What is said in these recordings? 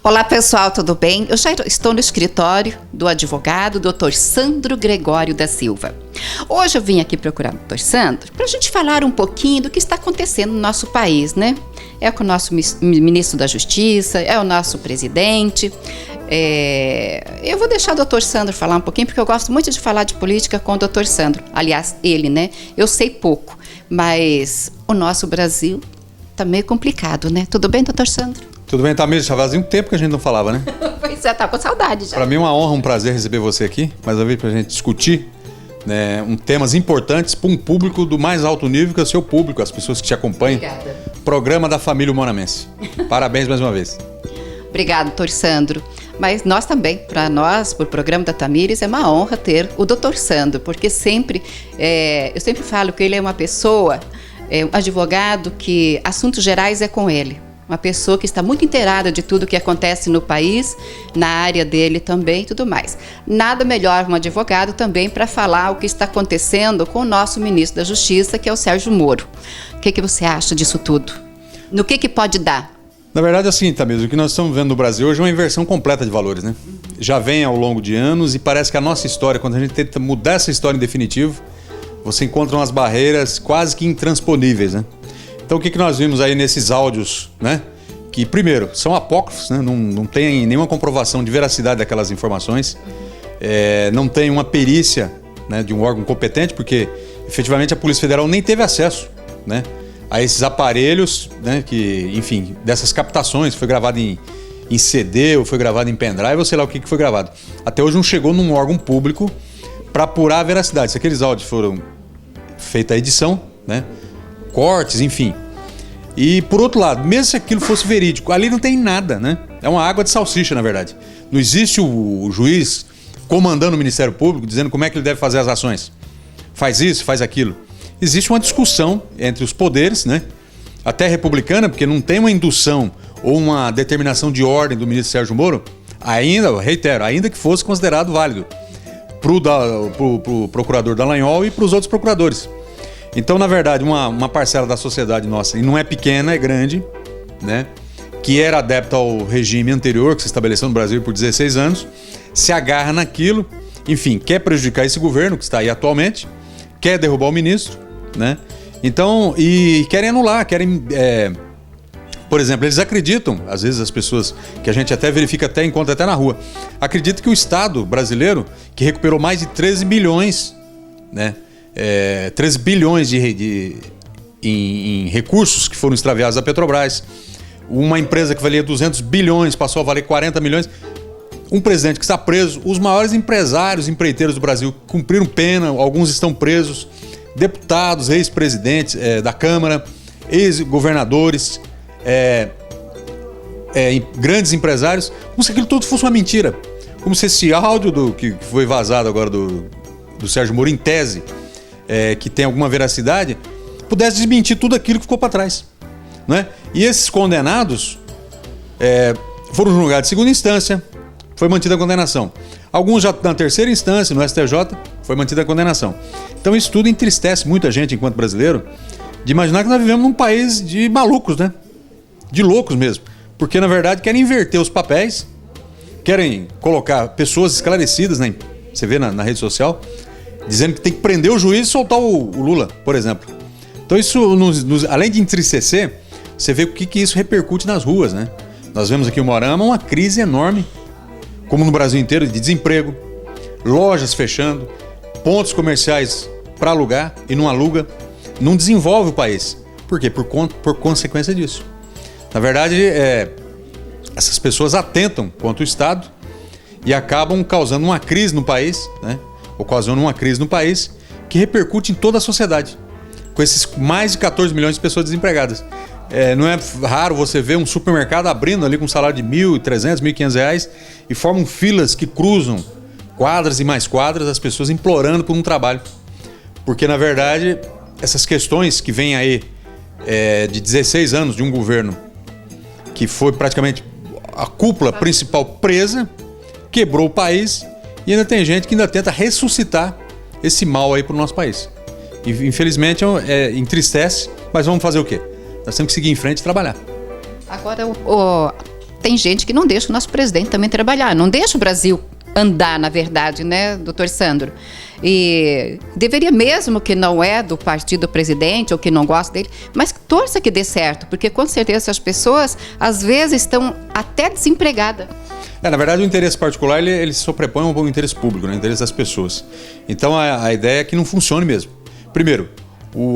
Olá pessoal, tudo bem? Eu já estou no escritório do advogado Dr. Sandro Gregório da Silva. Hoje eu vim aqui procurar o Dr. Sandro para a gente falar um pouquinho do que está acontecendo no nosso país, né? É com o nosso ministro da Justiça, é o nosso presidente. Eu vou deixar o Dr. Sandro falar um pouquinho, porque eu gosto muito de falar de política com o Dr. Sandro. Aliás, ele, né? Eu sei pouco, mas o nosso Brasil tá meio complicado, né? Tudo bem, Dr. Sandro? Tudo bem, Tamires? Já fazia um tempo que a gente não falava, né? Pois é, tá com saudade já. Para mim é uma honra, um prazer receber você aqui, mais uma vez para a gente discutir, né, temas importantes para um público do mais alto nível, que é o seu público, as pessoas que te acompanham. Obrigada. Programa da Família Humanamense. Parabéns mais uma vez. Obrigada, Dr. Sandro. Mas nós também, para nós, por programa da Tamires, é uma honra ter o Dr. Sandro, porque eu sempre falo que ele é uma pessoa, um advogado que assuntos gerais é com ele. Uma pessoa que está muito inteirada de tudo que acontece no país, na área dele também e tudo mais. Nada melhor um advogado também para falar o que está acontecendo com o nosso ministro da Justiça, que é o Sérgio Moro. O que você acha disso tudo? No que pode dar? Na verdade, assim, Tamires, o que nós estamos vendo no Brasil hoje é uma inversão completa de valores, né? Já vem ao longo de anos e parece que a nossa história, quando a gente tenta mudar essa história em definitivo, você encontra umas barreiras quase que intransponíveis, né? Então o que nós vimos aí nesses áudios, né? Que primeiro, são apócrifos, né? Não tem nenhuma comprovação de veracidade daquelas informações, não tem uma perícia, né, de um órgão competente, porque efetivamente a Polícia Federal nem teve acesso, né, a esses aparelhos, né, que, enfim, dessas captações, foi gravado em CD ou foi gravado em pendrive ou sei lá o que foi gravado. Até hoje não chegou num órgão público para apurar a veracidade. Se aqueles áudios foram feita a edição, né, cortes, enfim. E por outro lado, mesmo se aquilo fosse verídico, ali não tem nada, né? É uma água de salsicha, na verdade. Não existe o juiz comandando o Ministério Público, dizendo como é que ele deve fazer as ações. Faz isso, faz aquilo. Existe uma discussão entre os poderes, né? Até republicana, porque não tem uma indução ou uma determinação de ordem do ministro Sérgio Moro, ainda, eu reitero, ainda que fosse considerado válido pro procurador Dallagnol e para os outros procuradores. Então, na verdade, uma parcela da sociedade nossa, e não é pequena, é grande, né, que era adepta ao regime anterior, que se estabeleceu no Brasil por 16 anos, se agarra naquilo, enfim, quer prejudicar esse governo que está aí atualmente, quer derrubar o ministro, né? Então, e querem anular, por exemplo, eles acreditam, às vezes as pessoas que a gente até verifica, encontra até na rua, acreditam que o Estado brasileiro, que recuperou mais de 13 bilhões, né? 13 bilhões em recursos que foram extraviados da Petrobras, uma empresa que valia 200 bilhões passou a valer 40 milhões, um presidente que está preso, os maiores empresários, empreiteiros do Brasil cumpriram pena, alguns estão presos, deputados, ex-presidentes da Câmara, ex-governadores, grandes empresários, como se aquilo tudo fosse uma mentira, como se esse áudio que foi vazado agora do Sérgio Moro, em tese, que tem alguma veracidade, pudesse desmentir tudo aquilo que ficou para trás, né? E esses condenados foram julgados de segunda instância, foi mantida a condenação. Alguns já na terceira instância, no STJ, foi mantida a condenação. Então isso tudo entristece muita gente enquanto brasileiro, de imaginar que nós vivemos num país de malucos, né? De loucos mesmo. Porque na verdade querem inverter os papéis, querem colocar pessoas esclarecidas, né? Você vê na rede social, dizendo que tem que prender o juiz e soltar o Lula, por exemplo. Então isso, além de entristecer, você vê o que isso repercute nas ruas, né? Nós vemos aqui em Moarama uma crise enorme, como no Brasil inteiro, de desemprego, lojas fechando, pontos comerciais para alugar e não aluga, não desenvolve o país. Por quê? Por consequência disso. Na verdade, essas pessoas atentam contra o Estado e acabam causando uma crise no país, né? Ocasionam uma crise no país que repercute em toda a sociedade, com esses mais de 14 milhões de pessoas desempregadas. Não é raro você ver um supermercado abrindo ali com um salário de R$1.300, R$1.500 e formam filas que cruzam quadras e mais quadras, as pessoas implorando por um trabalho. Porque, na verdade, essas questões que vêm aí de 16 anos de um governo que foi praticamente a cúpula principal presa, quebrou o país e ainda tem gente que ainda tenta ressuscitar esse mal aí para o nosso país. E, infelizmente, entristece, mas vamos fazer o quê? Nós temos que seguir em frente e trabalhar. Agora, tem gente que não deixa o nosso presidente também trabalhar, não deixa o Brasil andar, na verdade, né, doutor Sandro? E deveria mesmo, que não é do partido presidente ou que não gosta dele, mas torça que dê certo, porque com certeza as pessoas às vezes estão até desempregadas. Na verdade, o interesse particular ele se sobrepõe ao interesse público, né? O interesse das pessoas. Então a ideia é que não funcione mesmo. Primeiro,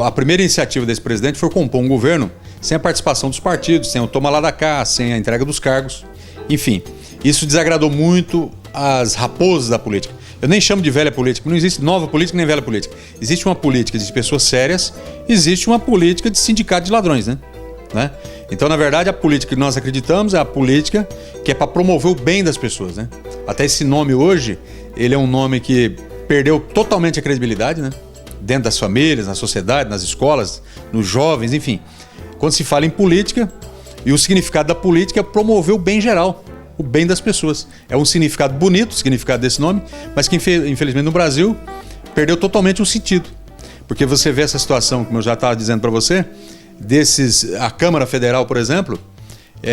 a primeira iniciativa desse presidente foi compor um governo sem a participação dos partidos, sem o toma lá da cá, sem a entrega dos cargos. Enfim, isso desagradou muito as raposas da política. Eu nem chamo de velha política, não existe nova política nem velha política. Existe uma política de pessoas sérias, existe uma política de sindicato de ladrões, né? Então, na verdade, a política que nós acreditamos é a política que é para promover o bem das pessoas, né? Até esse nome hoje, ele é um nome que perdeu totalmente a credibilidade, né? Dentro das famílias, na sociedade, nas escolas, nos jovens, enfim. Quando se fala em política, e o significado da política é promover o bem geral, o bem das pessoas. É um significado bonito, o significado desse nome, mas que infelizmente no Brasil perdeu totalmente o sentido. Porque você vê essa situação, como eu já estava dizendo para você, a Câmara Federal, por exemplo,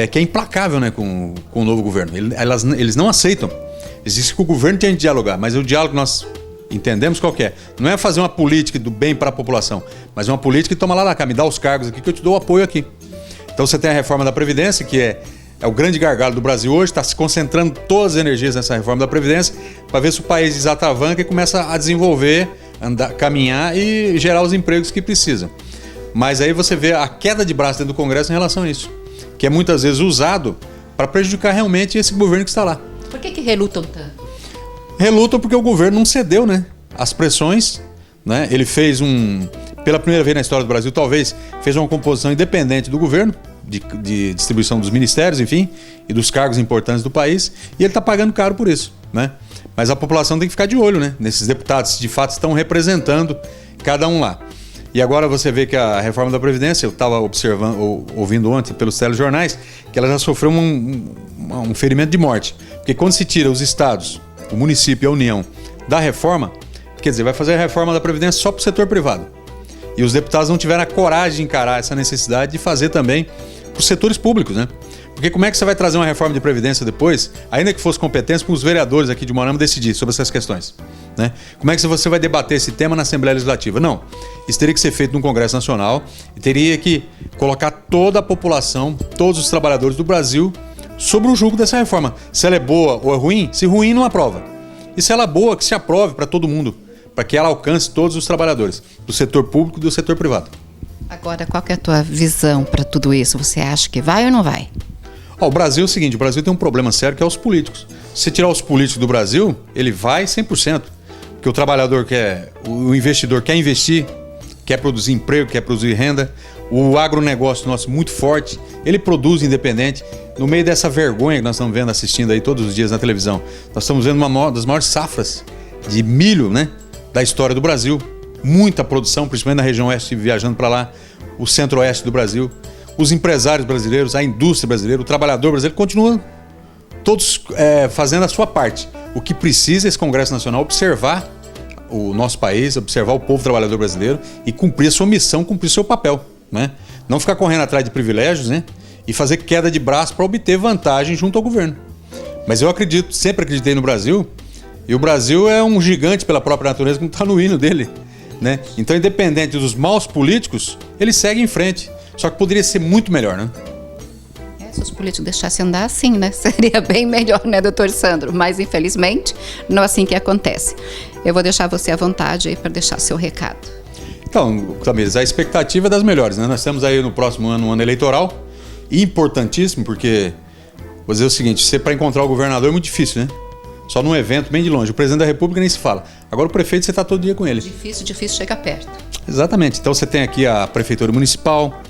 que é implacável, né, com o novo governo. Eles não aceitam. Existe que o governo tem que dialogar, mas o diálogo que nós entendemos qual que é. Não é fazer uma política do bem para a população, mas uma política que toma lá na cá, me dá os cargos aqui que eu te dou o apoio aqui. Então você tem a reforma da Previdência, que é o grande gargalo do Brasil hoje, está se concentrando todas as energias nessa reforma da Previdência para ver se o país desatravanca e começa a desenvolver, caminhar e gerar os empregos que precisa. Mas aí você vê a queda de braço dentro do Congresso em relação a isso, que é muitas vezes usado para prejudicar realmente esse governo que está lá. Por que relutam tanto? Relutam porque o governo não cedeu, né? As pressões, né? Ele fez pela primeira vez na história do Brasil, talvez, fez uma composição independente do governo, de distribuição dos ministérios, enfim, e dos cargos importantes do país, e ele está pagando caro por isso, né? Mas a população tem que ficar de olho, né? Nesses deputados, de fato, estão representando cada um lá. E agora você vê que a reforma da Previdência, eu estava ouvindo ontem pelos telejornais, que ela já sofreu um ferimento de morte. Porque quando se tira os estados, o município e a União da reforma, quer dizer, vai fazer a reforma da Previdência só para o setor privado. E os deputados não tiveram a coragem de encarar essa necessidade de fazer também para os setores públicos, né? Porque como é que você vai trazer uma reforma de Previdência depois, ainda que fosse competência, para os vereadores aqui de Moarama decidir sobre essas questões, né? Como é que você vai debater esse tema na Assembleia Legislativa? Não. Isso teria que ser feito no Congresso Nacional e teria que colocar toda a população, todos os trabalhadores do Brasil sobre o julgo dessa reforma. Se ela é boa ou é ruim, se ruim não aprova. E se ela é boa, que se aprove para todo mundo, para que ela alcance todos os trabalhadores, do setor público e do setor privado. Agora, qual que é a tua visão para tudo isso? Você acha que vai ou não vai? O Brasil é o seguinte, o Brasil tem um problema sério que é os políticos. Se tirar os políticos do Brasil, ele vai 100%. Porque o trabalhador o investidor quer investir, quer produzir emprego, quer produzir renda. O agronegócio nosso muito forte, ele produz independente. No meio dessa vergonha que nós estamos vendo, assistindo aí todos os dias na televisão, nós estamos vendo uma das maiores safras de milho, né, da história do Brasil. Muita produção, principalmente na região oeste, viajando para lá, o centro-oeste do Brasil. Os empresários brasileiros, a indústria brasileira, o trabalhador brasileiro continuam todos fazendo a sua parte. O que precisa é esse Congresso Nacional observar o nosso país, observar o povo trabalhador brasileiro e cumprir a sua missão, cumprir o seu papel, né? Não ficar correndo atrás de privilégios, né? E fazer queda de braço para obter vantagem junto ao governo. Mas eu acredito, sempre acreditei no Brasil, e o Brasil é um gigante pela própria natureza, como está no hino dele, né? Então, independente dos maus políticos, ele segue em frente. Só que poderia ser muito melhor, né? Se os políticos deixassem andar assim, né? Seria bem melhor, né, doutor Sandro? Mas, infelizmente, não é assim que acontece. Eu vou deixar você à vontade aí para deixar seu recado. Então, Tamires, a expectativa é das melhores, né? Nós estamos aí no próximo ano, um ano eleitoral, importantíssimo, porque, vou dizer o seguinte, para encontrar o governador é muito difícil, né? Só num evento bem de longe. O presidente da República nem se fala. Agora o prefeito, você está todo dia com ele. Difícil chegar perto. Exatamente. Então você tem aqui a Prefeitura Municipal,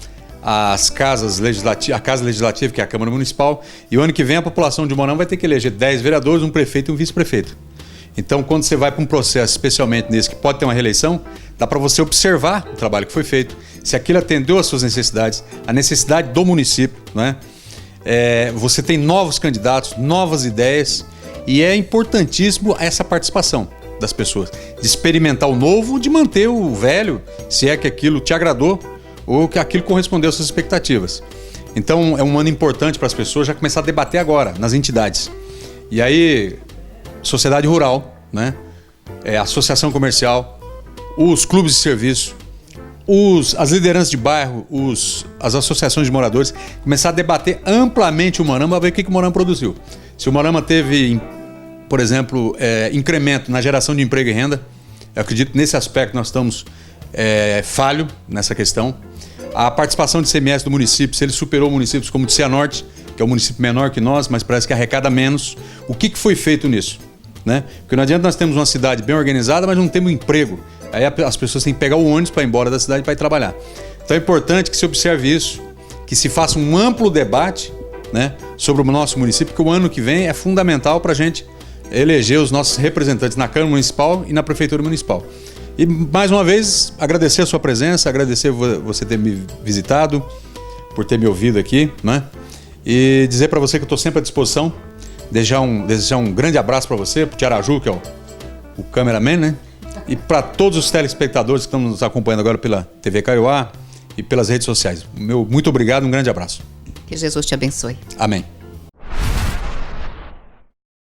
as casas legislativas, a Casa Legislativa, que é a Câmara Municipal, e o ano que vem a população de Moarama vai ter que eleger 10 vereadores, um prefeito e um vice-prefeito. Então, quando você vai para um processo, especialmente nesse que pode ter uma reeleição, dá para você observar o trabalho que foi feito, se aquilo atendeu às suas necessidades, a necessidade do município, né? Você tem novos candidatos, novas ideias, e é importantíssimo essa participação das pessoas, de experimentar o novo, de manter o velho, se é que aquilo te agradou ou que aquilo correspondeu às suas expectativas. Então é um ano importante para as pessoas já começar a debater agora nas entidades. E aí, sociedade rural, né? Associação comercial, os clubes de serviço, as lideranças de bairro, as associações de moradores, começar a debater amplamente o Morama, para ver o que o Morama produziu. Se o Morama teve, por exemplo, incremento na geração de emprego e renda, eu acredito que nesse aspecto nós estamos falho nessa questão. A participação de ICMS do município, se ele superou municípios como o de Cianorte, que é um município menor que nós, mas parece que arrecada menos. O que foi feito nisso? Né? Porque não adianta nós termos uma cidade bem organizada, mas não temos emprego. Aí as pessoas têm que pegar o ônibus para ir embora da cidade para ir trabalhar. Então é importante que se observe isso, que se faça um amplo debate, né, sobre o nosso município, porque o ano que vem é fundamental para a gente eleger os nossos representantes na Câmara Municipal e na Prefeitura Municipal. E mais uma vez, agradecer a sua presença, agradecer você ter me visitado, por ter me ouvido aqui, né? E dizer para você que eu estou sempre à disposição, desejar um grande abraço para você, para o Tiaraju, que é o cameraman, né? E para todos os telespectadores que estão nos acompanhando agora pela TV Kaiowá e pelas redes sociais. Muito obrigado, um grande abraço. Que Jesus te abençoe. Amém.